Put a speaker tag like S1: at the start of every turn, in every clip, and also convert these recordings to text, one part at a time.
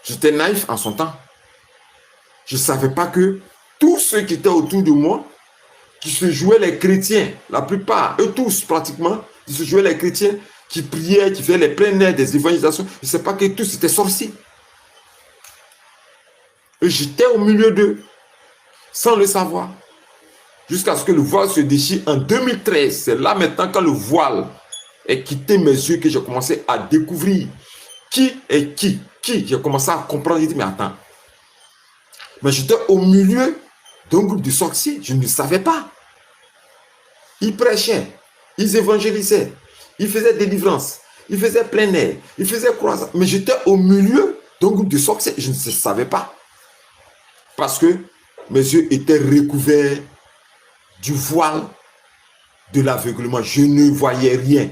S1: J'étais naïf en son temps. Je ne savais pas que tous ceux qui étaient autour de moi, qui se jouaient les chrétiens, la plupart, eux tous pratiquement, qui se jouaient les chrétiens, qui priaient, qui faisaient les plein air des évangélisations, je ne sais pas que tous étaient sorciers. Et j'étais au milieu d'eux, sans le savoir. Jusqu'à ce que le voile se déchire en 2013. C'est là maintenant quand le voile est quitté mes yeux que j'ai commencé à découvrir qui est qui. J'ai commencé à comprendre. J'ai dit, mais attends. Mais j'étais au milieu d'un groupe de sorciers. Je ne savais pas. Ils prêchaient. Ils évangélisaient. Ils faisaient délivrance. Ils faisaient plein air. Ils faisaient croissance. Mais j'étais au milieu d'un groupe de sorciers. Je ne savais pas. Parce que mes yeux étaient recouverts du voile de l'aveuglement. Je ne voyais rien.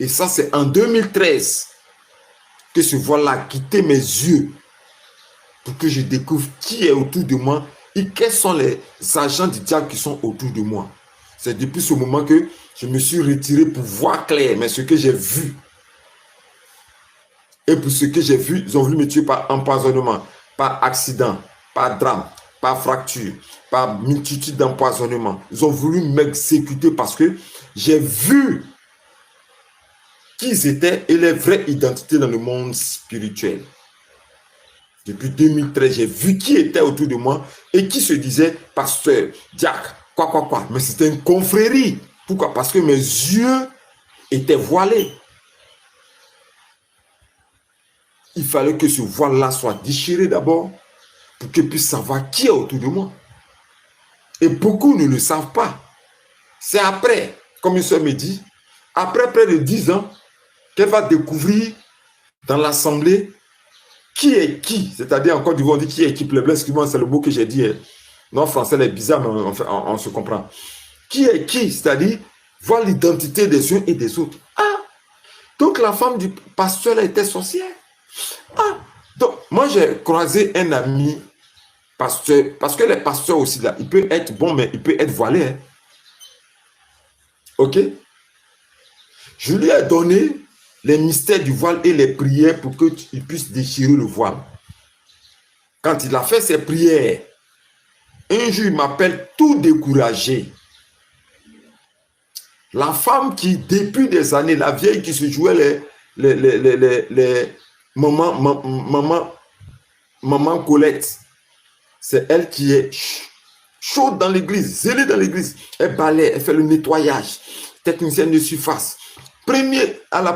S1: Et ça, c'est en 2013 que ce voile-là a quitté mes yeux pour que je découvre qui est autour de moi et quels sont les agents du diable qui sont autour de moi. C'est depuis ce moment que je me suis retiré pour voir clair, mais ce que j'ai vu. Et pour ce que j'ai vu, ils ont voulu me tuer par empoisonnement, par accident, par drame, par fracture, par multitude d'empoisonnements. Ils ont voulu m'exécuter parce que j'ai vu qui ils étaient et leur vraie identité dans le monde spirituel. Depuis 2013, j'ai vu qui était autour de moi et qui se disait pasteur, diacre, quoi. Mais c'était une confrérie. Pourquoi? Parce que mes yeux étaient voilés. Il fallait que ce voile-là soit déchiré d'abord pour que je puisse savoir qui est autour de moi. Et beaucoup ne le savent pas. C'est après, comme une soeur me dit, après près de 10 ans, qu'elle va découvrir dans l'assemblée qui est qui. C'est-à-dire, en Côte d'Ivoire, on dit qui est qui. Excuse-moi, c'est le mot que j'ai dit. Non, français, c'est bizarre, mais on se comprend. Qui est qui, c'est-à-dire, voir l'identité des uns et des autres. Ah, donc la femme du pasteur là était sorcière. Ah, donc moi j'ai croisé un ami pasteur, parce que les pasteurs aussi là, il peut être bon, mais il peut être voilé. Hein. Ok? Je lui ai donné les mystères du voile et les prières pour qu'il puisse déchirer le voile. Quand il a fait ses prières, un jour il m'appelle tout découragé. La femme qui, depuis des années, la vieille qui se jouait les maman Colette, c'est elle qui est chaude dans l'église, zélée dans l'église. Elle balaie, elle fait le nettoyage, technicienne de surface. Premier à la